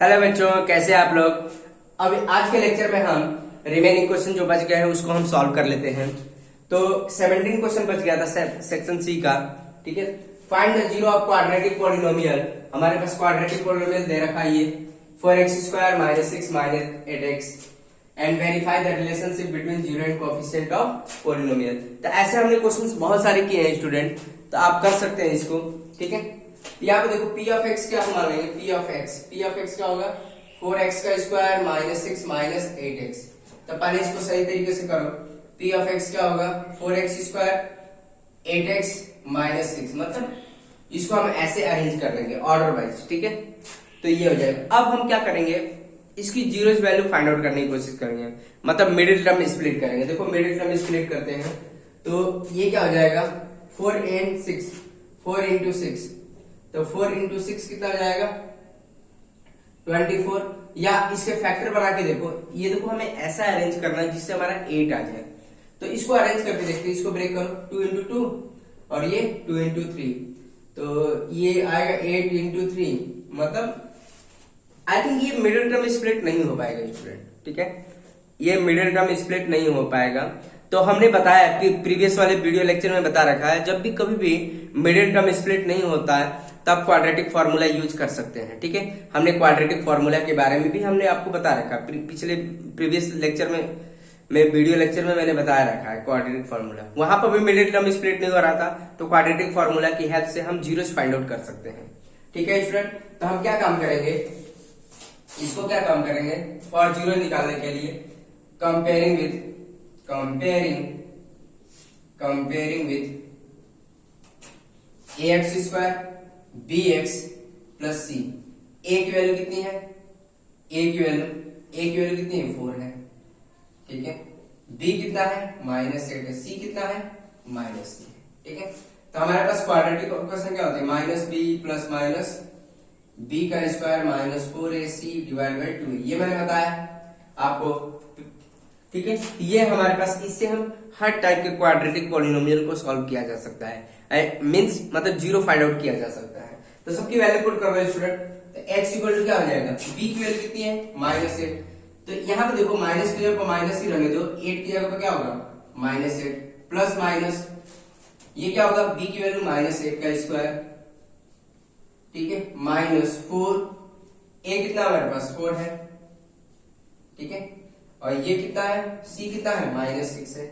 Hello बच्चों, कैसे आप लोग। अब आज के लेक्चर में हम रिमेनिंग क्वेश्चन जो बच गए हैं उसको हम सॉल्व कर लेते हैं। तो 17 क्वेश्चन बच गया था सेक्शन सी का। ठीक है, find the zero of quadratic polynomial. हमारे पास क्वाड्रेटिक पॉलिनोमियल दे रखा है ये 4x² - 6 - 8x and verify the relationship between zero and coefficient of polynomial. तो ऐसे हमने क्वेश्चंस बहुत सारे किए हैं स्टूडेंट, तो आप कर सकते हैं इसको। ठीक है, यहाँ पे देखो p ऑफ x क्या हम मानेंगे, p ऑफ x क्या होगा 4x² - 6 - 8x। तो पहले इसको सही तरीके से करो। p ऑफ x क्या होगा 4x² 8x - 6, मतलब इसको हम ऐसे अरेंज कर लेंगे ऑर्डर वाइज। ठीक है, तो ये हो जाएगा। अब हम क्या करेंगे, इसकी जीरोस वैल्यू फाइंड आउट करने की कोशिश करेंगे, मतलब मिडिल टर्म स्प्लिट करेंगे। देखो मिडिल टर्म स्प्लिट करते हैं तो ये क्या हो जाएगा 4 and 6, 4 into 6, तो 4 into 6 कितना हो जाएगा 24। या इसके फैक्टर बना के देखो, ये देखो हमें ऐसा अरेंज करना है जिससे हमारा 8 आ जाए। तो इसको अरेंज करके देखते हैं, इसको ब्रेक करो 2 into 2 और ये 2 into 3, तो ये आएगा 8 into 3। मतलब आई थिंक ये मिडिल टर्म स्प्लिट नहीं हो पाएगा स्टूडेंट। ठीक है, ये मिडिल टर्म स्प्लिट नहीं हो पाएगा। तो हमने बताया कि प्रीवियस वाले वीडियो लेक्चर में बता रखा है, जब भी कभी भी मिडिल टर्म स्प्लिट नहीं होता है तब क्वाड्रेटिक फॉर्मूला यूज कर सकते हैं। ठीक है, हमने क्वाड्रेटिक फॉर्मूला के बारे में भी हमने आपको बता रखा है, पिछले प्रीवियस लेक्चर में वीडियो लेक्चर में मैंने बताया रखा है क्वाड्रेटिक फॉर्मूला। वहां पर भी मिडिल टर्म स्प्लिट नहीं हो रहा था, तो क्वाड्रेटिक फॉर्मूला की हेल्प से हम जीरोस फाइंड आउट कर सकते हैं। ठीक है स्टूडेंट, तो हम क्या काम करेंगे, इसको क्या काम करेंगे फॉर जीरो निकालने के लिए comparing with ax² bx plus c। a की वैल्यू कितनी है, a की वैल्यू कितनी है 4 है। ठीक है, b कितना है -8 है, c कितना है -c है। ठीक है, तो हमारे पास क्वाड्रेटिक इक्वेशन क्या होती है -b प्लस माइनस b का स्क्वायर -4ac डिवाइड बाई 2। ये मैंने बताया आपको। ठीक है, ये हमारे पास, इससे हम हर टाइप के क्वाड्रेटिक पॉलिनोमियल को सॉल्व किया जा सकता है, मींस मतलब जीरो फाइंड आउट किया जा सकता है। तो सबकी वैल्यू पुट कर रहे हैं स्टूडेंट। तो x इक्वल टू क्या हो जाएगा, b की वैल्यू कितनी है -8। तो यहाँ पे देखो माइनस की जगह पर माइनस ही रहने दो, 8 की जगह पर क्या होगा -8 प्लस माइनस ये क्या होगा b की वैल्यू -8 का स्क्वायर। ठीक है, -4, a कितना हमारे पास 4 है। ठीक है, और ये कितना है c कितना है -6 है।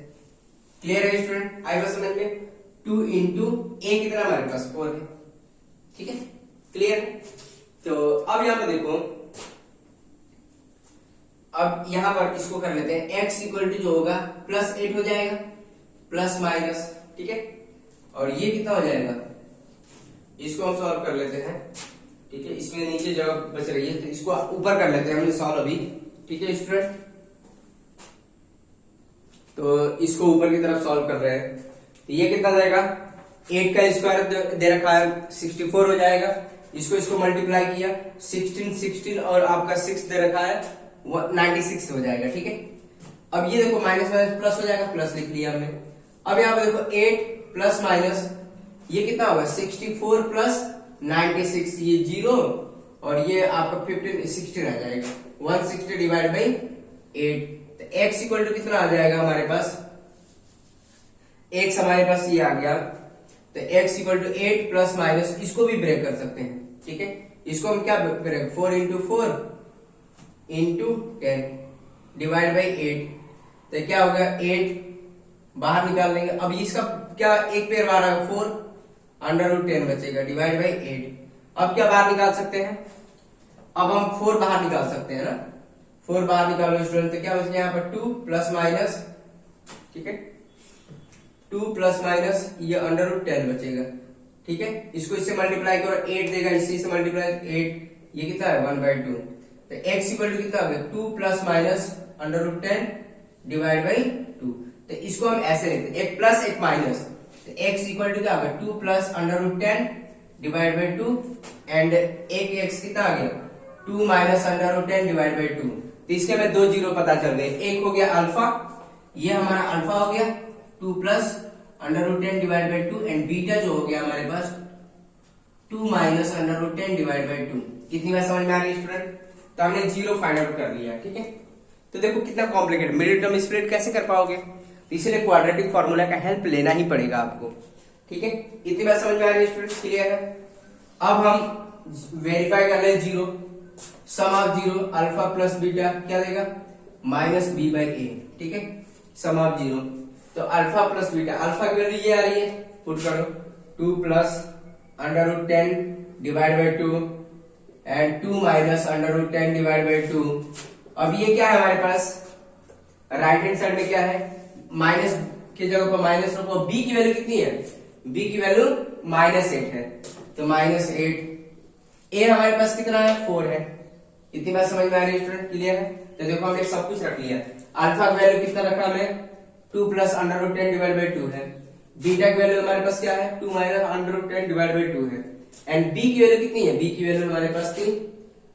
क्लियर है स्टूडेंट, आई बस समझ में। 2 into a कितना हमारे पास 4 है। ठीक है, क्लियर। तो अब यहां पे देखो, अब यहां पर इसको कर लेते हैं x इक्वल टू जो होगा +8 हो जाएगा प्लस माइनस। ठीक है, और ये कितना हो जाएगा, इसको हम सॉल्व कर लेते हैं। ठीक है, इसमें नीचे जगह बच रही है तो इसको ऊपर कर लेते हैं हमने सॉल्व अभी। ठीक है स्टूडेंट, तो इसको ऊपर की तरफ सॉल्व कर रहे हैं। तो ये कितना जाएगा 8 का स्क्वायर दे रखा है 64 हो जाएगा। इसको मल्टीप्लाई किया 16 और आपका 6 दे रखा है 96 हो जाएगा। ठीक है, अब ये देखो माइनस माइनस प्लस हो जाएगा, प्लस लिख लिया हमने। अब यहाँ पे देखो 8 प्लस माइनस ये कितना होगा 64 प्लस 96, ये 0 और ये आपका 16 आ जाएगा 160 डिवाइड बाई 8। तो x इक्वल टू कितना आ जाएगा हमारे पास, x हमारे पास ये आ गया। तो x equal to 8 plus minus, इसको भी ब्रेक कर सकते हैं। ठीक है, इसको हम क्या break 4 into 4 into 10 divide by 8। तो क्या हो गया 8 बाहर निकाल लेंगे। अब इसका क्या एक पेयर बाहर आएगा 4 √10 बचेगा डिवाइड बाई 8। अब क्या बाहर निकाल सकते हैं, अब हम 4 बाहर निकाल सकते हैं ना, 4 बाहर निकालो स्टूडेंट। तो क्या बचेगा यहाँ पर 2 प्लस माइनस। ठीक है, 2 प्लस माइनस ये √10 बचेगा। ठीक है, इसको इससे मल्टीप्लाई करो 8 देगा, इसी से मल्टीप्लाई 8 ये कितना है 1/2। तो x इक्वल टू कितना हो गया 2 प्लस माइनस √10 डिवाइड बाई 2। तो इसको हम ऐसे लिखते हैं एक प्लस एक माइनस। तो x इक्वल टू क्या होगा 2 प्लस √10 डिवाइड बाई 2 एंड एक x कितना आ गया 2 माइनस √10 डिवाइड बाई 2। तो इसके में 2 जीरो पता चल गए, एक हो गया अल्फा, ये हमारा अल्फा हो गया 2 plus √10 divide by 2 and beta जो हो गया हमारे पास 2 माइनस √10 डिवाइड बाई 2। कितनी बार समझ में आ रही है स्टूडेंट। तो हमने 0 फाइंड आउट कर लिया, ठीक है। तो देखो कितना कॉम्प्लिकेटेड, मिडिल टर्म स्प्लिट कैसे कर पाओगे, तो इसलिए क्वाड्रेटिक फार्मूला का हेल्प लेना ही पड़ेगा आपको, ठीक है। इतनी बात समझ में आ रही है स्टूडेंट, क्लियर है। अब हम वेरीफाई कर रहे हैं 0, सम ऑफ 0 अल्फा प्लस बीटा क्या देगा, माइनस बी बाई ए, ठीक है। सम ऑफ 0, तो अल्फा प्लस बीटा, अल्फा की वैल्यू ये आ रही है, पुट करो 2 plus under root 10 divide by 2 and 2 minus under root 10 divide by 2। अब ये क्या है हमारे पास, राइट हैंड साइड में क्या है, माइनस की जगह पर माइनस रखो। बी की वैल्यू कितनी है, बी की वैल्यू -8 है, तो -8। ए हमारे पास कितना है, 4 है। इतनी बात समझ में आ रही है स्टूडेंट, क्लियर है। तो देखो हमने सब कुछ रख लिया। अल्फा की वैल्यू कितना रखा हमने, 2 plus under root 10 divide by 2 है। बीटा की वैल्यू हमारे पास क्या है, 2 minus under root 10 divide by 2 है। एंड बी की वैल्यू कितनी है, बी की वैल्यू हमारे पास थी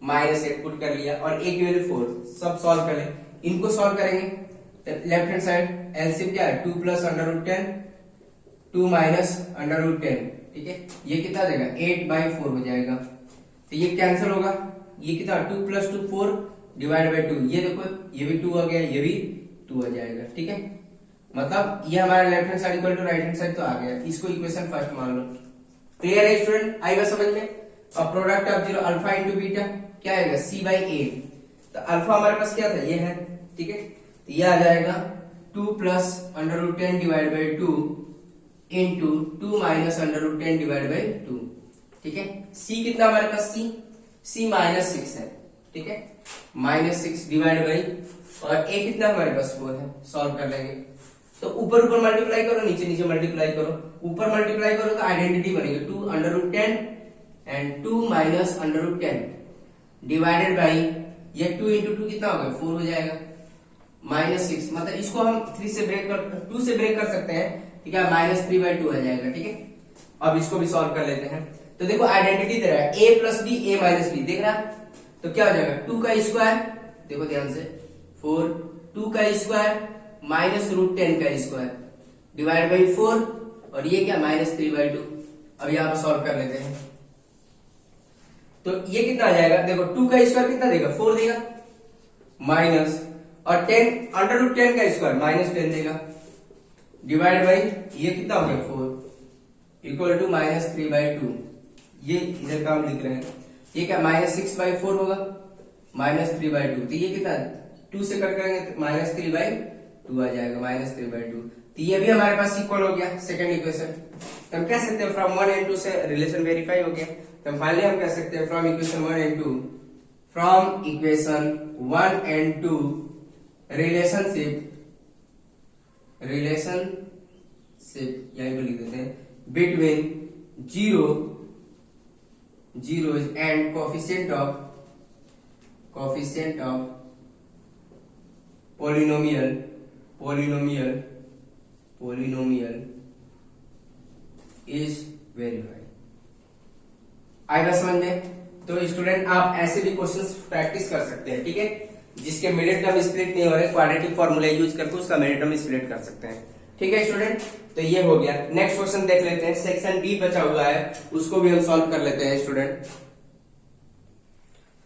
-8, पुट कर लिया, और ए की वैल्यू 4। सब सॉल्व कर ले, इनको सॉल्व करेंगे तो लेफ्ट हैंड साइड एलसीएम क्या है, 2 plus under root 10 2 minus under root 10, ठीक है। ये कितना देगा, 8/4 हो जाएगा, तो ये कैंसिल होगा। ये कितना, 2 प्लस 2 4 डिवाइड बाई 2, ये देखो ये भी 2 आ गया, ये भी 2 आ जाएगा, ठीक है। मतलब ये हमारा left hand side equal to right hand side तो आ गया। इसको इक्वेशन फर्स्ट मान लो, क्लियर है स्टूडेंट, आएगा समझ में। अब product of 0 alpha into beta क्या आएगा, c/a। तो अल्फा हमारे पास क्या था, ये है, ठीक है। तो ये आ जाएगा 2 plus under root 10 divide by 2 into 2 minus under root 10 divide by 2, ठीक है। c कितना हमारे पास, c -6 है, ठीक है, -6 डिवाइड बाई, और a कितना हमारे पास 4 है। सॉल्व कर लेंगे तो ऊपर ऊपर मल्टीप्लाई करो, नीचे नीचे मल्टीप्लाई करो। ऊपर मल्टीप्लाई करो तो आइडेंटिटी बनेगी 2 under root 10 and 2 minus under root 10 divided by, ये 2 इंटू 2 कितना होगा, 4 हो जाएगा, -6। मतलब इसको हम 2 से ब्रेक कर सकते हैं, ठीक है, -3/2 आ जाएगा, ठीक है। अब इसको भी सॉल्व कर लेते हैं। तो देखो आइडेंटिटी दे रहा है a plus B, a minus B, देख रहा है। तो क्या हो जाएगा, 2 का स्क्वायर, देखो ध्यान से, 4, 2 का स्क्वायर माइनस रूट 10 का स्क्वायर डिवाइड बाई 4, और ये क्या, -3/2। अब यहाँ पर सॉल्व कर लेते हैं, तो ये कितना आ जाएगा, देखो 2 का स्क्वायर कितना देगा, 4 देगा, माइनस, और 10 अंडर रूट 10 का स्क्वायर -10 देगा, डिवाइड बाई ये कितना हो गया 4 इक्वल टू -3/2। ये इधर का हम लिख रहे हैं, ये क्या -6/4 होगा, -3/2। तो ये कितना, 2 से कट करेंगे तो -3/2 आ जाएगा, -3/2। तो ये भी हमारे पास इक्वल हो गया सेकंड इक्वेशन। तो हम कह सकते हैं फ्रॉम 1 and 2 से रिलेशन वेरीफाई हो गया। तो फाइनली हम कह सकते हैं from equation 1 and 2, from equation 1 and 2 relationship यहीं पर लिख देते हैं, between 0 and coefficient of polynomial is verified. आएगा समझ में। तो स्टूडेंट आप ऐसे भी क्वेश्चंस प्रैक्टिस कर सकते हैं, ठीक है, जिसके मिडिल टर्म स्प्लिट नहीं हो रहे, क्वाड्रेटिक फॉर्मूला यूज करके उसका मिडिल टर्म स्प्लिट कर सकते हैं, ठीक है स्टूडेंट। तो ये हो गया। नेक्स्ट क्वेश्चन देख लेते हैं, सेक्शन डी बचा हुआ है, उसको भी हम सॉल्व कर लेते हैं स्टूडेंट।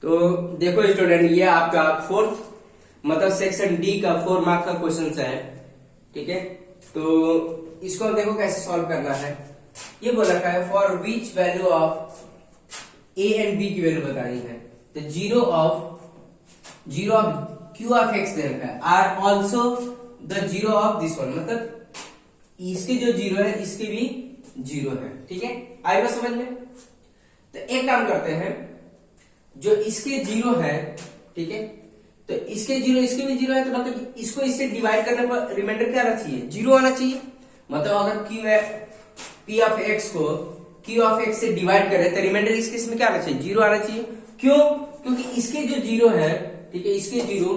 तो देखो स्टूडेंट, ये आपका 4th मतलब सेक्शन डी का 4 मार्क का क्वेश्चन है, ठीक है। तो इसको देखो कैसे सॉल्व करना है। ये बोल रखा है for which value of A and B की वैल्यू बतानी है। तो 0 ऑफ क्यू ऑफ एक्स दे रखा है, are also the 0 of this one, मतलब इसके जो 0 है इसके भी 0 है, ठीक है। आएगा समझ में। तो एक काम करते हैं, जो इसके 0 है, ठीक है, तो इसके 0 इसके भी 0 है, तो मतलब इसको इससे डिवाइड करने पर रिमाइंडर क्या आना चाहिए, 0 आना चाहिए। मतलब अगर क्यू है पी ऑफ एक्स को क्यू ऑफ एक्स से डिवाइड करें तो रिमाइंडर इसके इसमें क्या आना चाहिए, 0 आना चाहिए। क्यों, क्योंकि इसके जो 0 है, ठीक है, इसके 0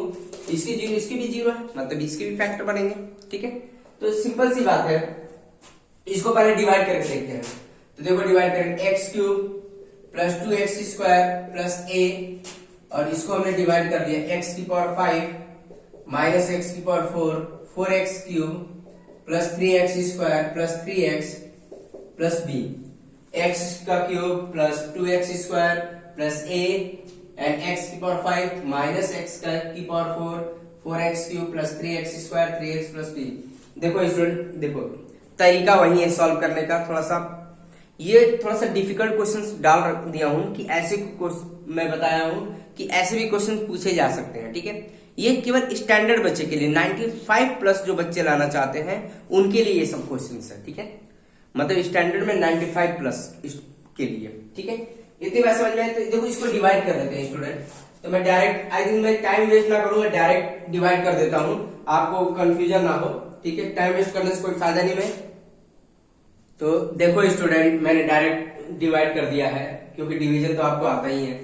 इसके भी 0 है, मतलब इसके भी फैक्टर बनेंगे, ठीक है। तो सिंपल सी बात है, इसको पहले डिवाइड करके देखते हैं। तो देखो डिवाइड करेंगे x³ plus 2x² plus a, और इसको हमने डिवाइड कर दिया x⁵ minus x⁴ 4x³ plus 3x² plus 3x plus b, x³ plus 2x² plus a and x की पावर 5 माइनस एक्स की power 4, 4x³ plus 3x² 3x plus 3। देखो student, देखो तरीका वही है सॉल्व करने का। थोड़ा सा डिफिकल्ट क्वेश्चंस डाल दिया हूं कि ऐसे मैं बताया हूं कि ऐसे भी क्वेश्चन पूछे जा सकते हैं, ठीक है। ये केवल स्टैंडर्ड बच्चे के लिए 95 प्लस जो बच्चे लाना चाहते हैं उनके लिए ये सब क्वेश्चंस है, ठीक है। मतलब स्टैंडर्ड में 95 प्लस के लिए, ठीक है। इतनी बात समझ में आए? तो देखो इसको डिवाइड कर देते हैं स्टूडेंट। तो मैं डायरेक्ट, आई थिंक मैं टाइम वेस्ट ना करूं, मैं डायरेक्ट डिवाइड कर देता हूं, आपको कंफ्यूजन ना हो, ठीक है। टाइम वेस्ट करने से कोई फायदा नहीं। मैं तो देखो स्टूडेंट, मैंने डायरेक्ट डिवाइड कर दिया है क्योंकि डिवीजन तो आपको आता ही है।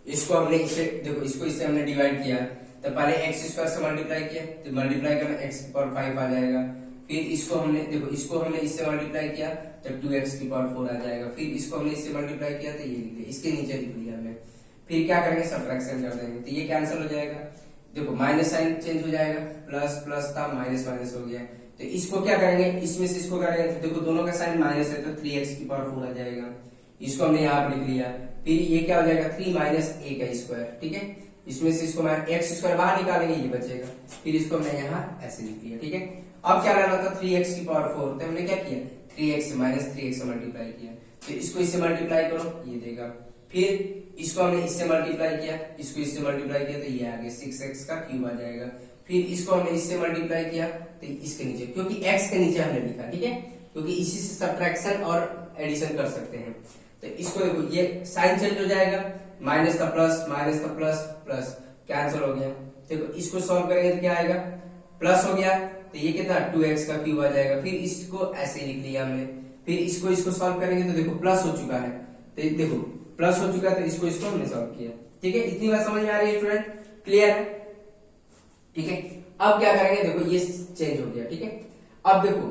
इसको हमने इससे, देखो इसको इससे हमने डिवाइड किया, तो पहले x² से मल्टीप्लाई किया, तो मल्टीप्लाई करना x की पावर 5 आ जाएगा। फिर इसको हमने, देखो इसको हमने इससे मल्टीप्लाई किया तो 2x की पावर 4 आ जाएगा। फिर इसको हमने इससे मल्टीप्लाई किया तो ये लिख दिया, इसके नीचे लिख दिया हमने। फिर क्या करेंगे, सब्ट्रैक्शन कर देंगे, तो ये कैंसिल हो जाएगा। देखो माइनस साइन चेंज हो जाएगा, प्लस प्लस था माइनस माइनस हो गया। तो इसको क्या करेंगे, इसमें से इसको करेंगे, तो देखो दोनों का साइन माइनस है तो 3x की पावर 4 आ जाएगा। इसको हमने यहाँ पर लिख लिया। फिर ये क्या हो जाएगा, 3 माइनस a का स्क्वायर, ठीक है। इसमें से इसको x² बाहर निकालेंगे, ये बचेगा। फिर इसको हमने यहाँ ऐसे लिख लिया, ठीक है। अब क्या लाना था, 3x की पावर 4, तो हमने क्या किया, 3x माइनस 3x से मल्टीप्लाई किया। फिर इसको इससे मल्टीप्लाई करो, ये देगा। फिर इसको हमने इससे मल्टीप्लाई किया, इसको इससे मल्टीप्लाई किया, तो ये आ गया 6x का क्यूब आ जाएगा। फिर इसको हमने इससे मल्टीप्लाई किया तो इसके नीचे, क्योंकि x के नीचे हमने लिखा, ठीक है, क्योंकि इसी से सब्ट्रैक्शन और एडिशन कर सकते हैं। तो इसको देखो, ये साइन चेंज हो जाएगा, माइनस का प्लस, माइनस का प्लस, प्लस कैंसिल हो गया। देखो इसको सॉल्व करेंगे तो क्या आएगा, प्लस हो गया, तो ये कितना 2x का क्यूब आ जाएगा। फिर इसको ऐसे लिख लिया हमने। फिर इसको सॉल्व करेंगे तो देखो प्लस हो चुका है, तो देखो प्लस हो चुका है, तो इसको हमने सॉल्व किया, ठीक है। इतनी बात समझ में आ रही है स्टूडेंट, क्लियर है, ठीक है। अब क्या करेंगे, देखो ये चेंज हो गया, ठीक है। अब देखो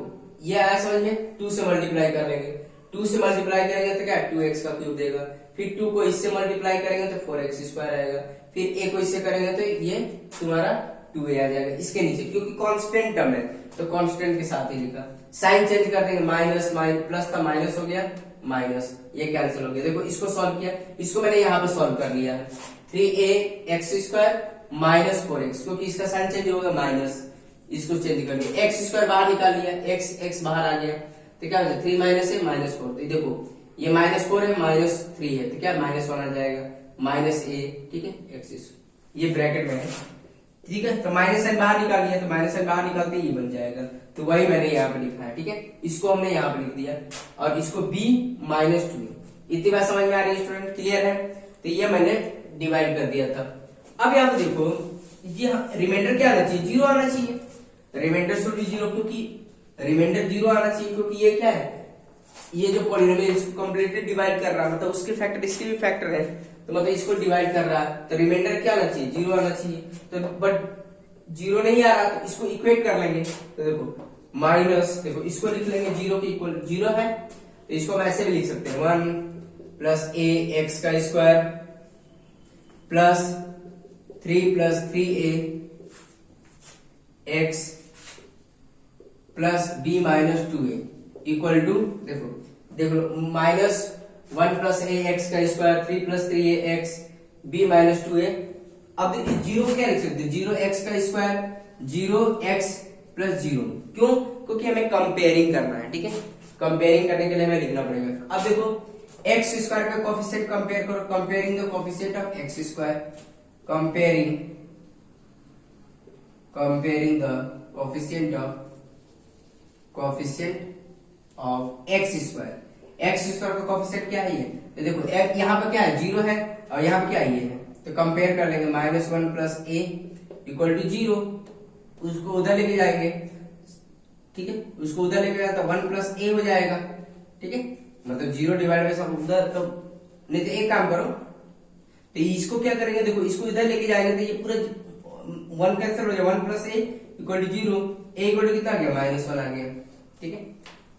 ये आया समझ में, 2 से मल्टीप्लाई कर लेंगे, 2 से मल्टीप्लाई करेंगे तो क्या 2x का क्यूब देगा। फिर 2 को इससे मल्टीप्लाई करेंगे तो 4x² आएगा। फिर a को इससे करेंगे तो ये तुम्हारा 2a आ जाएगा इसके नीचे, क्योंकि कांस्टेंट टर्म है तो कांस्टेंट के साथ ही लिखा। साइन चेंज कर देंगे, माइनस माइनस प्लस था माइनस हो गया, माइनस, ये कैंसिल हो गया। देखो इसको सॉल्व किया, इसको मैंने यहाँ पे सॉल्व कर लिया, 3ax² माइनस 4x, क्योंकि इसका साइन चेंज होगा माइनस, इसको चेंज कर लिया, x² बाहर निकाल लिया, x बाहर आ गया, तो क्या हो 3 माइनस है माइनस 4। तो देखो ये -4 है, -3 है, तो क्या -1 आ जाएगा, -a, ठीक है, x ये ब्रैकेट में है, ठीक है। तो माइनस साइन बाहर निकाल लिया, तो माइनस साइन बाहर निकालते ये बन जाएगा, तो वही मैंने यहाँ पे लिखा है, ठीक है। इसको हमने यहाँ पे लिख दिया और इसको b -2। इतनी बात समझ में आ रही है स्टूडेंट, क्लियर है। तो ये मैंने डिवाइड कर दिया था। अब यहाँ पे देखो, ये रिमाइंडर क्या आना चाहिए, 0 आना चाहिए, रिमाइंडर शुड बी 0, क्योंकि रिमाइंडर 0 आना चाहिए, क्योंकि ये क्या है, ये जो पॉलिनोमियल इसको कंप्लीटली डिवाइड कर रहा है, मतलब उसके फैक्टर इसके भी फैक्टर है, तो मतलब इसको डिवाइड कर रहा है, तो रिमाइंडर क्या आना चाहिए, 0 आना चाहिए। तो बट 0 नहीं आ रहा, तो इसको इक्वेट कर लेंगे। तो देखो माइनस, देखो इसको लिख लेंगे 0 के इक्वल 0 है, तो इसको हम ऐसे भी लिख सकते हैं, 1 प्लस a x का square plus 3 plus 3a x plus b minus 2a equal to, देखो -1 प्लस a x का square, 3 plus 3a x, b minus 2a। अब देखिए 0 को क्या लिख सकते हैं, 0x का स्क्वायर, 0x प्लस 0, क्यों, क्योंकि हमें कंपेयरिंग करना है, ठीक है। कंपेयरिंग करने के लिए हमें लिखना पड़ेगा। अब देखो x स्क्वायर का कोफिशिएंट कंपेयर करो, comparing the coefficient of x square, comparing the coefficient of x square का कोफिशिएंट क्या है ये, तो देखो यहाँ पे क्या है 0 है और यहाँ पे क्या है ये है, तो कंपेयर कर लेंगे, -1 प्लस a इक्वल टू 0, उसको उधर लेके जाएंगे, ठीक है, उसको उधर लेके जाए तो 1 प्लस a हो जाएगा, ठीक है, मतलब 0 डिवाइड बाय सब उधर, तो नहीं तो एक काम करो, तो इसको क्या करेंगे, देखो इसको इधर लेके जाएंगे तो ये पूरा 1 कैंसिल हो जाएगा, 1 plus a equal to 0, a equal to कितना आ गया, -1 आ गया, ठीक है।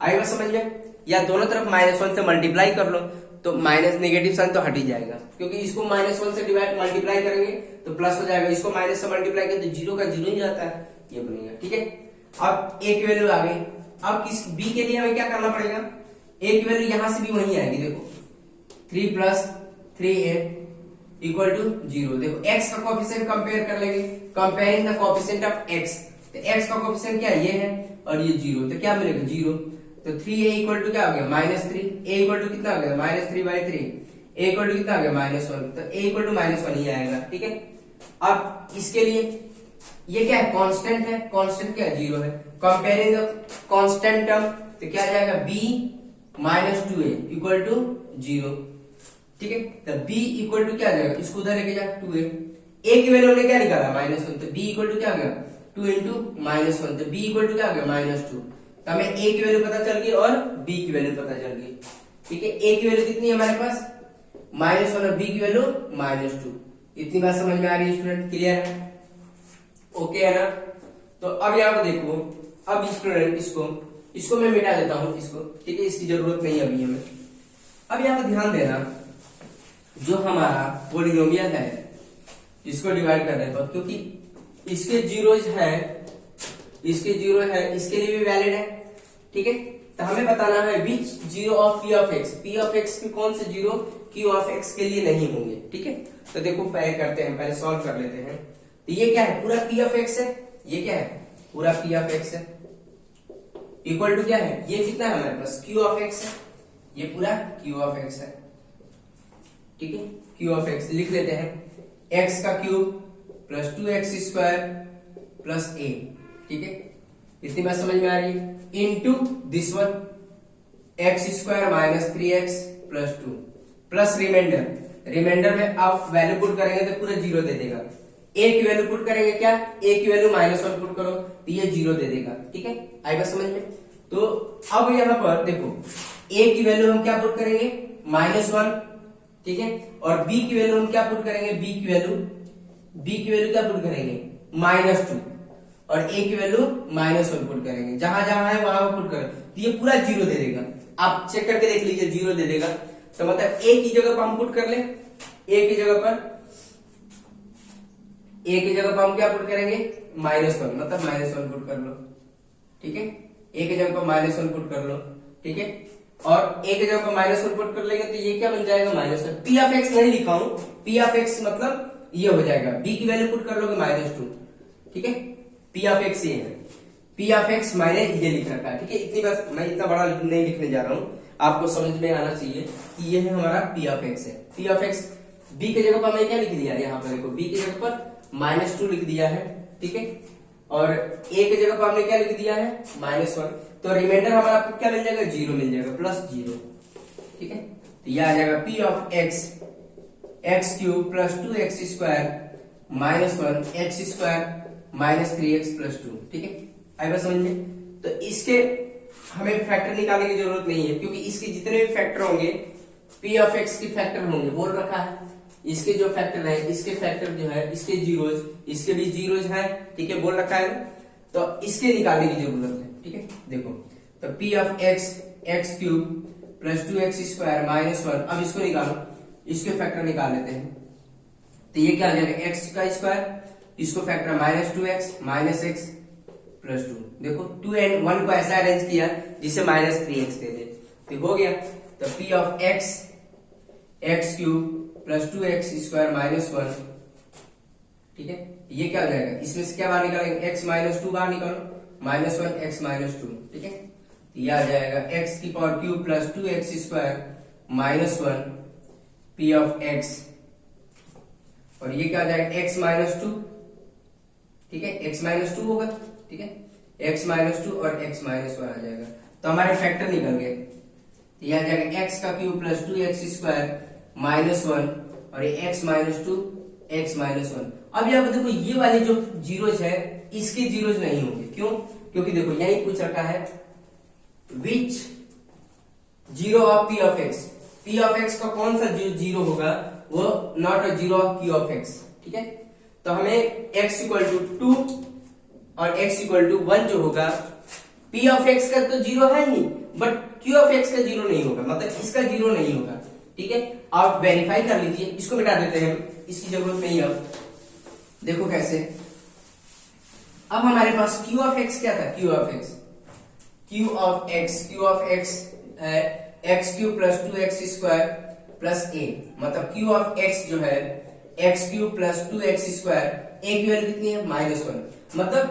आई बात समझ में, या दोनों तरफ -1 से मल्टीप्लाई कर लो, तो माइनस नेगेटिव साइन तो हट ही जाएगा, क्योंकि इसको -1 से डिवाइड मल्टीप्लाई करेंगे तो प्लस हो जाएगा, इसको माइनस से मल्टीप्लाई करें तो 0 का 0 ही जाता है, ये बनेगा, ठीक है। अब a की वैल्यू आ गई, अब किस b के लिए हमें क्या करना पड़ेगा, a की वैल्यू यहां से भी वही आएगी, देखो 3 प्लस 3a इक्वल टू 0। देखो x का कोएफिशिएंट कंपेयर कर लेंगे, comparing the coefficient of x। तो x का कोएफिशिएंट क्या है, ये है और ये 0, तो क्या मिलेगा 0। तो 3a इक्वल टू क्या हो गया -3, a इक्वल टू कितना हो गया -3/3, a इक्वल टू कितना हो गया -1, तो a इक्वल टू -1 ही आएगा। ठीक है, अब इसके लिए ये क्या है, कांस्टेंट है, कांस्टेंट क्या है 0 है। कंपेयरिंग द कांस्टेंट टर्म, तो क्या आ जाएगा b -2a इक्वल टू 0। ठीक है, तो b इक्वल टू क्या आ जाएगा, इसको उधर लेके जा 2a, a की वैल्यू हमने क्या निकाला -1, तो b इक्वल टू क्या आ गया 2 into -1, तो b इक्वल टू क्या आ गया -2। तो हमें a की वैल्यू पता चल गई और b की वैल्यू पता चल गई। ठीक है, a की वैल्यू कितनी है हमारे पास -1 और b की वैल्यू -2। इतनी बात समझ में आ रही है स्टूडेंट, क्लियर है, ओके है ना। तो अब यहाँ पर देखो, अब स्टूडेंट इसको मैं मिटा देता हूँ इसको, ठीक है, इसकी जरूरत नहीं है अभी हमें। अब यहाँ पर ध्यान देना, जो हमारा पॉलिनोमियल है इसको डिवाइड करने पर, क्योंकि इसके जीरोज है, इसके जीरो है, इसके लिए भी वैलिड है। ठीक है, तो हमें बताना है which zero of p of x, p of x के कौन से जीरो q ऑफ x के लिए नहीं होंगे। ठीक है, तो देखो पहले करते हैं, पहले सॉल्व कर लेते हैं। तो ये क्या है, पूरा p ऑफ x है, ये क्या है पूरा p ऑफ x है, इक्वल टू क्या है, ये कितना है हमारे पास q ऑफ x है, ये पूरा q ऑफ x है। ठीक है, q ऑफ x लिख लेते हैं, x का cube plus 2x square plus a। ठीक है, इतनी बात समझ में आ रही है, into this one x square minus 3x plus 2 plus reminder, reminder में आप वैल्यू पुट करेंगे तो पूरा 0 दे देगा। a की वैल्यू पुट करेंगे, क्या a की वैल्यू -1 पुट करो तो ये 0 दे देगा। ठीक है, आएगा समझ में। तो अब यहाँ पर देखो a की वैल्यू हम क्या पुट करेंगे -1, ठीक है, और b की वैल्यू हम क्या पुट करेंगे, b की वैल्यू क्या पुट करेंगे -2, और a की वैल्यू -1 पुट करेंगे, जहां जहां है वहां पुट करें तो ये पूरा 0 दे देगा। आप चेक करके देख लीजिए 0 दे देगा। तो मतलब a की जगह पर हम पुट कर ले, a की जगह पर हम क्या पुट करेंगे -1, मतलब -1 पुट कर लो। ठीक है, a की जगह पर -1 पुट कर लो। ठीक है, और a की जगह पर -1 पुट कर लेंगे तो ये क्या बन जाएगा -1। p ऑफ x नहीं लिखा हूं, p ऑफ x मतलब ये हो जाएगा, b की वैल्यू पुट कर लोगे -2। ठीक है, p ऑफ x ये है, p ऑफ x मैंने ये लिख रखा है। ठीक है, इतनी बस, मैं इतना बड़ा नहीं लिखने जा रहा हूं, आपको समझ में आना चाहिए कि ये है हमारा p ऑफ x है। p ऑफ x b की जगह पर मैंने क्या लिख दिया, यहाँ पर देखो b की जगह पर -2 लिख दिया है। ठीक है, और a की जगह पर हमने क्या लिख दिया है -1, तो रिमाइंडर हमारा क्या मिल जाएगा 0 मिल जाएगा, +0। ठीक है, तो यह आ जाएगा p of x cube plus 2x square -1 x square minus 3x plus 2। ठीक है, आएगा समझ में। तो इसके हमें फैक्टर निकालने की जरूरत नहीं है, क्योंकि इसके जितने भी फैक्टर होंगे p ऑफ x के फैक्टर होंगे, बोल रखा है। इसके जो फैक्टर है, इसके फैक्टर जो है, इसके जीरोज, इसके भी जीरोज है। ठीक है, बोल रखा है, तो इसके निकालने की जरूरत है। ठीक है, देखो तो p of x cube plus 2x square -1, अब इसको निकालो, इसके फैक्टर निकाल लेते हैं। तो ये क्या आ जाएगा x का स्क्वायर, इसको factor -2x minus x plus 2। देखो 2 एंड 1 को ऐसा अरेंज किया जिससे -3x दे दे, तो हो गया। तो p of x cube plus 2x square -1। ठीक है, ये क्या हो जाएगा, इसमें से क्या बाहर निकालेंगे, x -2 बाहर निकालो, -1 x -2। ठीक है, ये आ जाएगा x की power cube plus 2x square -1 p of x, और ये क्या आ जाएगा x -2। ठीक है, x -2 होगा। ठीक है, x -2 और x -1 आ जाएगा, तो हमारे फैक्टर निकल गए। ये आ जाएगा x का क्यूब प्लस 2x स्क्वायर -1, और ये x -2 x -1। अब यहाँ पर देखो ये वाले जो जीरोज है, इसके जीरोज नहीं होंगे, क्यों, क्योंकि देखो यही पूछ रखा है which zero of p of x, p of x का कौन सा जीरो होगा, वो not a zero of q of x। ठीक है, तो हमें x इक्वल टू 2 और x इक्वल टू 1 जो होगा, p ऑफ x का तो जीरो है ही, बट q ऑफ x का जीरो नहीं होगा, मतलब इसका जीरो नहीं होगा। ठीक है, आप वेरीफाई कर लीजिए, इसको मिटा देते हैं, इसकी जरूरत नहीं है। अब देखो कैसे, अब हमारे पास q ऑफ x क्या था, q of x x cube plus 2x square plus a, मतलब q ऑफ x जो है एक्स क्यूब प्लस 2x², ए की वैल्यू कितनी है -1। मतलब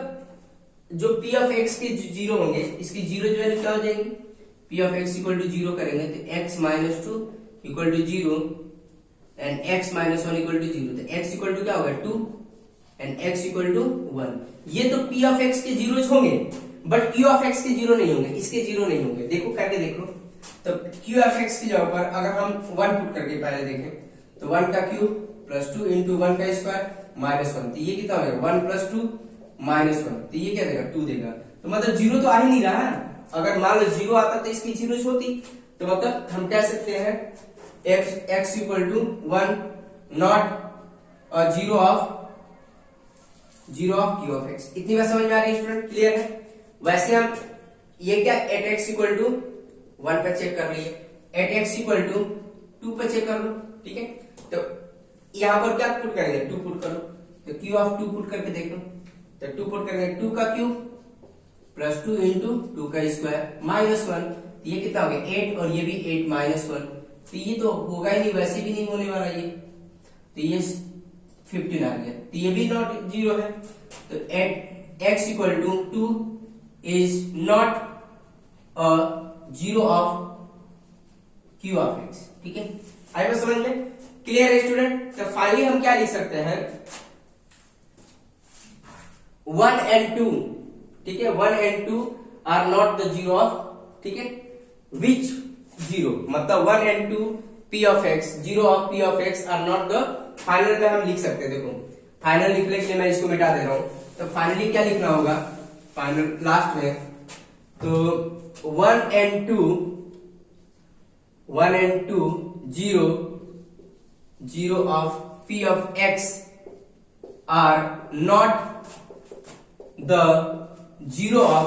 जो p ऑफ x के जीरो होंगे, इसकी जीरो की वैल्यू क्या हो जाएगी, p of x equal to zero करेंगे तो x -2 equal to 0 and x -1 equal to 0, तो x इक्वल टू क्या होगा 2 एंड x इक्वल टू 1। ये तो p ऑफ x के जीरोज होंगे बट q ऑफ x के जीरो नहीं होंगे, इसके जीरो नहीं होंगे। देखो करके देखो, तो q ऑफ x की जगह पर अगर हम 1 पुट करके पहले देखें तो 1 का क्यूब प्लस 2 इंटू 1 का स्क्वायर -1, तो ये कितना हो जाएगा 1 प्लस 2 -1, तो ये क्या देगा 2 देगा। तो मतलब जीरो तो आ ही नहीं रहा है। अगर मान लो जीरो आता तो इसकी जीरो होती, तो मतलब हम कह सकते हैं x equal to 1 not zero of q of x। इतनी बात समझ में आ रही है स्टूडेंट, क्लियर है। वैसे हम ये क्या एट x इक्वल टू 1 पे चेक कर लिए, एट x इक्वल टू 2 पे चेक कर लो, ठीक है। तो यहां पर क्या पुट करेंगे 2 पुट करो, तो q ऑफ 2 पुट करके देखो, तो 2 पुट करेंगे 2 का क्यूब प्लस 2 इंटू 2 का स्क्वायर -1, ये कितना हो गया 8 और ये भी 8 -1, तो ये तो होगा ही नहीं, वैसे भी नहीं होने वाला ये, तो ये 15 आ गया, तो ये भी नॉट जीरो है। तो at x equal to 2 is not a zero of q of x, ठीक है। आई बात समझ में, क्लियर है स्टूडेंट। तो फाइनली हम क्या लिख सकते हैं 1 and 2, ठीक है, 1 and 2 are not the zero of, ठीक है, विच जीरो, मतलब 1 and 2 p of x, zero of p of x are not the, final में हम लिख सकते हैं। देखो फाइनल लिखने के लिए मैं इसको मिटा दे रहा हूं, तो फाइनली क्या लिखना होगा फाइनल लास्ट में, तो 1 and 2 zero of p of x are not the zero of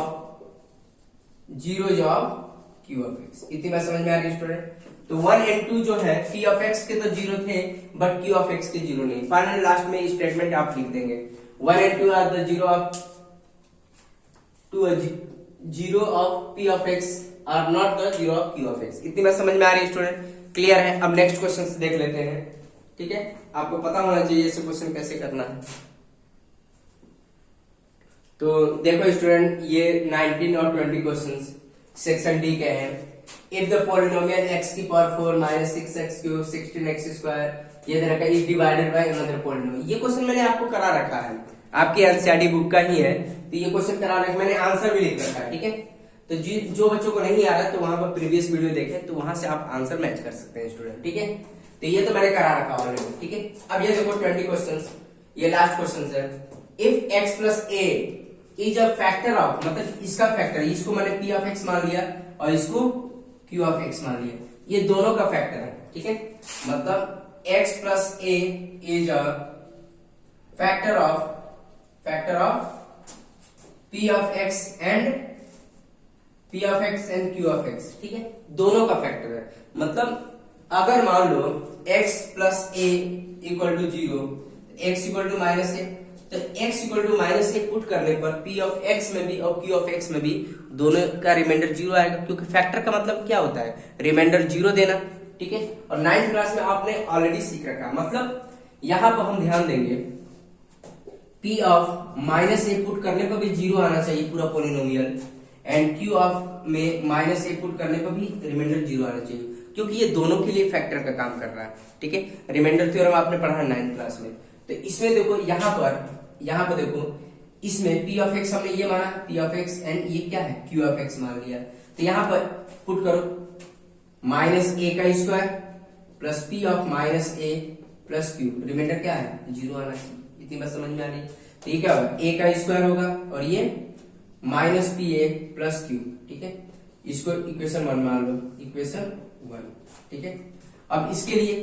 q of x। इतनी बात समझ में आ रही है स्टूडेंट। तो 1 and 2 जो है p ऑफ x के तो जीरो थे बट q ऑफ x के जीरो नहीं। फाइनल लास्ट में स्टेटमेंट आप लिख देंगे 1 and 2 are the zero of p of x are not the zero of q of x। इतनी बात समझ में आ रही है स्टूडेंट, क्लियर है। अब नेक्स्ट क्वेश्चन देख लेते हैं, ठीक है। आपको पता होना चाहिए ऐसे क्वेश्चन कैसे करना है। तो देखो स्टूडेंट, ये 19 और 20 क्वेश्चंस सेक्शन डी के हैं। इफ द पॉलिनोमियल x की power 4 minus 6x cube 16x square ये दे रखा है is divided by another polynomial. ये क्वेश्चन मैंने आपको करा रखा है, आपकी एनसीईआरटी बुक का ही है, तो ये क्वेश्चन करा रखा, मैंने आंसर भी लिख रखा है, ठीक है। तो जो बच्चों को नहीं आ रहा तो वहां पर प्रीवियस वीडियो देखें, तो वहां से आप आंसर मैच कर सकते हैं स्टूडेंट, ठीक है। तो ये तो मैंने करा रखा ऑलरेडी, ठीक है। अब ये देखो 20 क्वेश्चंस, ये लास्ट क्वेश्चन है। If x plus a is a factor of, मतलब इसका फैक्टर, इसको मैंने p ऑफ x मान लिया और इसको q ऑफ x मान लिया, ये दोनों का फैक्टर है, ठीक है। मतलब x plus a is a factor of p of x and q of x, ठीक है, दोनों का फैक्टर है। मतलब अगर मान लो x plus a equal to 0, x equal to minus a, तो x equal to minus a put करने पर p ऑफ x में भी और q ऑफ x में भी दोनों का रिमाइंडर 0 आएगा, क्योंकि फैक्टर का मतलब क्या होता है रिमाइंडर 0 देना, ठीक है। और 9th क्लास में आपने ऑलरेडी सीख रखा, मतलब यहां पर हम ध्यान देंगे p of minus a put करने पर भी 0 आना चाहिए पूरा पॉलिनोमियल, एंड q ऑफ में माइनस a पुट करने पर भी रिमाइंडर 0 आना चाहिए, क्योंकि ये दोनों के लिए फैक्टर का काम कर रहा है, ठीक है। रिमाइंडर थ्योरम आपने पढ़ा 9th क्लास में। तो इसमें देखो यहाँ पर देखो, इसमें p ऑफ x हमने ये माना p ऑफ x एंड ये क्या है q ऑफ x मान लिया, तो यहाँ पर पुट करो माइनस a का square plus p of minus a plus q, reminder क्या है 0 आना चाहिए। इतनी बात समझ में आ रही है। तो ये क्या होगा a का स्क्वायर होगा और ये minus P A plus Q, ठीक है। इसको इक्वेशन 1 मान लो, इक्वेशन 1, ठीक है। अब इसके लिए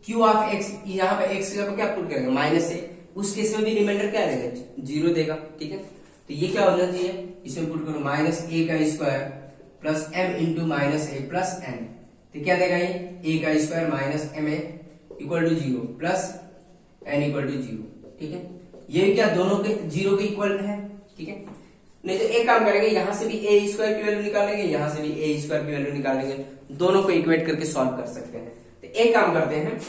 q ऑफ x, यहाँ पे x की जगह क्या पुट करेंगे माइनस ए, उस केस में भी रिमाइंडर क्या देगा 0 देगा, ठीक है। तो ये क्या होना चाहिए, इसमें पुट करो माइनस a का square plus m into minus a plus n, तो क्या देगा ये a का square minus m a equal to 0 plus n equal to 0, ठीक है। ये क्या दोनों के 0 के इक्वल है, ठीक है। नहीं तो एक काम करेंगे, यहां से भी a स्क्वायर की वैल्यू निकालेंगे, यहां से भी a स्क्वायर की वैल्यू निकालेंगे, दोनों को इक्वेट करके सॉल्व कर सकते हैं। तो एक काम करते हैं,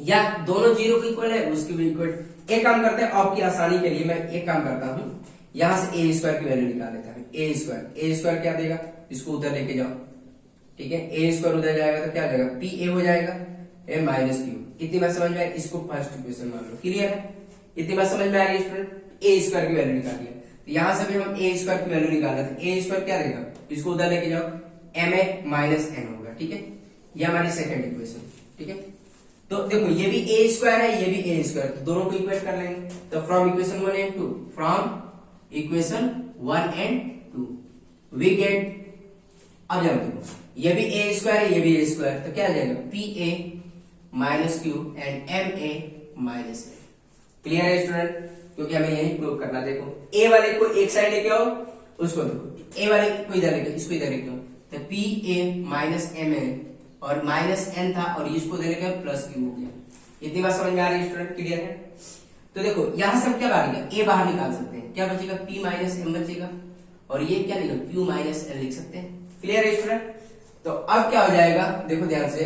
या दोनों जीरो के इक्वल है उसकी भी इक्वल। एक काम करते हैं, आपकी आसानी के लिए मैं एक काम करता हूं, यहां से ए स्क्वायर की वैल्यू निकाल लेता हूं। ए स्क्वायर क्या देगा, इसको उधर लेके जाओ, ठीक है। ए स्क्वायर उधर जाएगा तो क्या हो जाएगा, पी ए हो जाएगा, ए माइनस क्यू। इतनी बात समझ में आई, इसको फर्स्ट इक्वेशन मान लो, क्लियर है। इतनी बात समझ में आ रही है स्टूडेंट, ए स्क्वायर की वैल्यू निकालिए। तो यहां से भी हम ए स्क्वायर की वैल्यू निकालना था, ए स्क्वायर क्या देगा, इसको उधर लेके जाओ, एम ए माइनस एन होगा, ठीक है। ये हमारी सेकंड इक्वेशन, ठीक है। तो देखो ये भी ए स्क्वायर है, ये भी ए स्क्वायर, तो दोनों को इक्वेट कर लेंगे। तो from equation 1 and 2, from equation 1 and 2 we get, अब जब देखो ये भी ए स्क्वायर है, ये भी ए स्क्वायर, तो क्या आ जाएगा, P A minus Q and M A minus A. Clear है स्टूडेंट, क्योंकि हमें यही प्रूव करना। देखो ए वाले को एक साइड लेके आओ, उसको देखो ए वाले को इधर लेके, इसको इधर लेके आओ, तो P A minus M A और माइनस एन था और इसको देने का प्लस क्यू हो गया। इतनी बात समझ में आ रही है स्टूडेंट, क्लियर है। तो देखो यहां से हम क्या बाहर निकाल, ए बाहर निकाल सकते हैं, क्या बचेगा, पी माइनस एम बचेगा, और ये क्या लिखा, क्यू माइनस एन लिख सकते हैं। क्लियर है स्टूडेंट। तो अब क्या हो जाएगा, देखो ध्यान से,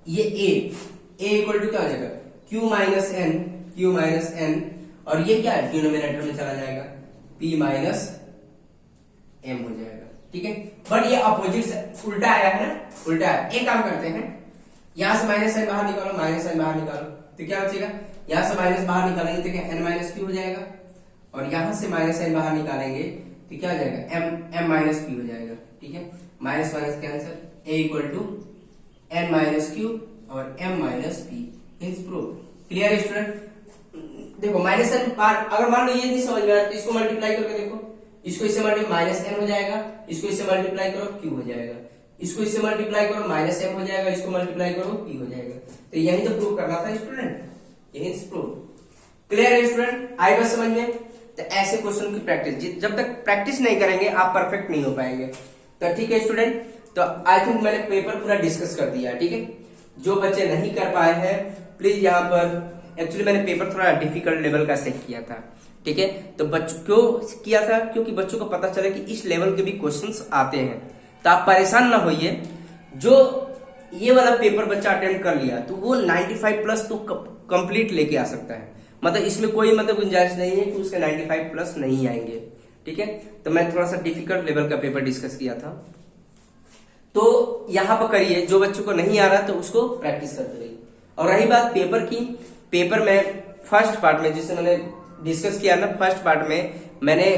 ये ए इक्वल टू क्या हो जाएगा, क्यू माइनस एन, और ये क्या है, डिनोमिनेटर में चला जाएगा, पी माइनस एम हो जाएगा, ठीक है। बट ये अपोजिट से उल्टा आया है ना, उल्टा है। एक काम करते हैं, यहां से माइनस एन बाहर निकालो, माइनस एन बाहर निकालो, तो क्या बचेगा, यहां से माइनस बाहर निकालेंगे तो क्या, एन माइनस क्यू हो जाएगा, और यहां से माइनस एन बाहर निकालेंगे तो क्या हो जाएगा, एम माइनस क्यू हो जाएगा, ठीक है। Minus minus cancel, a equal to n minus q और m minus p, hence prove. Clear है स्टूडेंट। देखो माइनस एन पार, अगर मान लो ये नहीं समझ में आया तो इसको मल्टीप्लाई करके देखो, इसको इससे मल्टीप्लाई माइनस एन हो जाएगा, इसको इससे मल्टीप्लाई करो क्यू हो जाएगा, इसको इससे मल्टीप्लाई करो माइनस एम हो जाएगा, इसको मल्टीप्लाई करो पी हो जाएगा। तो यही तो प्रूव करना था स्टूडेंट, यही प्रूव। क्लियर है स्टूडेंट, आई बात समझ में। तो ऐसे क्वेश्चन की प्रैक्टिस, जब तक प्रैक्टिस नहीं करेंगे आप परफेक्ट नहीं हो पाएंगे। तो ठीक है स्टूडेंट, तो आई थिंक मैंने पेपर पूरा डिस्कस कर दिया, ठीक है। जो बच्चे नहीं कर पाए हैं प्लीज यहाँ पर, एक्चुअली मैंने पेपर थोड़ा डिफिकल्ट लेवल का सेट किया था, ठीक है। तो बच्चों क्यों किया था, क्योंकि बच्चों को पता चले कि इस लेवल के भी क्वेश्चंस आते हैं, तो आप परेशान ना होइए। जो ये वाला पेपर बच्चा अटेम्प्ट कर लिया तो वो 95 प्लस तो कंप्लीट लेके आ सकता है, मतलब इसमें कोई मतलब गुंजाइश नहीं है कि उसके 95 प्लस नहीं आएंगे, ठीक है। तो मैं थोड़ा सा डिफिकल्ट लेवल का पेपर डिस्कस किया था, तो यहां पर करिए, जो बच्चों को नहीं आ रहा तो उसको प्रैक्टिस करते रहिए। और रही बात पेपर की, पेपर में फर्स्ट पार्ट में जिसे मैंने डिस्कस किया ना, फर्स्ट पार्ट में मैंने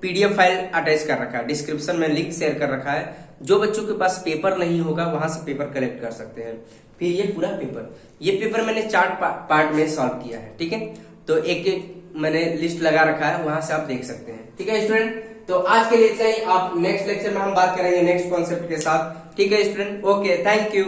पीडीएफ फाइल अटैच कर रखा है, डिस्क्रिप्शन में लिंक शेयर कर रखा है। जो बच्चों के पास पेपर नहीं होगा वहां से पेपर कलेक्ट कर सकते हैं। फिर ये पूरा पेपर, ये पेपर मैंने 4 पार्ट में सॉल्व किया है, ठीक है। तो एक एक मैंने लिस्ट लगा रखा है, वहां से आप देख सकते हैं, ठीक है स्टूडेंट। तो आज के लिए इतना ही, आप नेक्स्ट लेक्चर में हम बात करेंगे नेक्स्ट कॉन्सेप्ट के साथ, ठीक है स्टूडेंट। Okay, thank you.